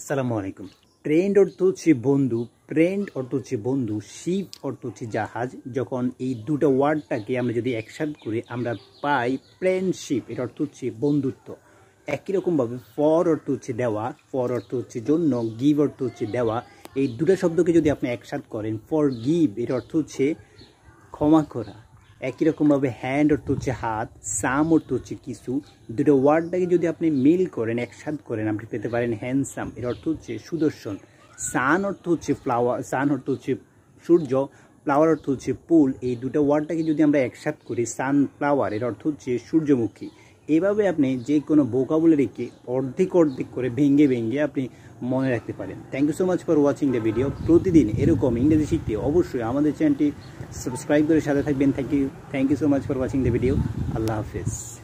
আসসালামু আলাইকুম। ট্রেন্ড অর্থ হচ্ছে বন্ধু, ফ্রেন্ড অর্থ হচ্ছে বন্ধু, শিপ অর্থ হচ্ছে জাহাজ। যখন এই দুটো ওয়ার্ডটাকে আমরা যদি একসাথে করি আমরা পাই ফ্রেন্ডশিপ, এর অর্থ হচ্ছে বন্ধুত্ব। একই রকমভাবে ফর অর্থ হচ্ছে দেওয়া, ফর অর্থ হচ্ছে জন্য, গিভ অর্থ হচ্ছে দেওয়া। এই দুটো শব্দকে যদি আপনি একসাথে করেন, ফর গিভ এর অর্থ হচ্ছে ক্ষমা করা। একই রকমভাবে হ্যান্ড অর্থ হচ্ছে হাত, সাম অর্থ হচ্ছে কিছু। দুটো ওয়ার্ডটাকে যদি আপনি মিল করেন, একসাথে করেন, আপনি পেতে পারেন হ্যান্ডসাম, এর অর্থ হচ্ছে সুদর্শন। সান অর্থ হচ্ছে ফ্লাওয়ার, সান অর্থ হচ্ছে সূর্য, ফ্লাওয়ার অর্থ হচ্ছে ফুল। এই দুটো ওয়ার্ডটাকে যদি আমরা একসাথে করি, সানফ্লাওয়ার এর অর্থ হচ্ছে সূর্যমুখী। এভাবে আপনি যে কোনো ভোকাবুলারিকে অর্ধেক করে ভেঙে ভেঙে আপনি মনে রাখতে পারেন। Thank you so much for watching the video. প্রতিদিন এরকম ইংরেজি শিখতে অবশ্যই আমাদের চ্যানেলটি সাবস্ক্রাইব করে সাথে থাকবেন। Thank you so much for watching the video. আল্লাহ হাফেজ।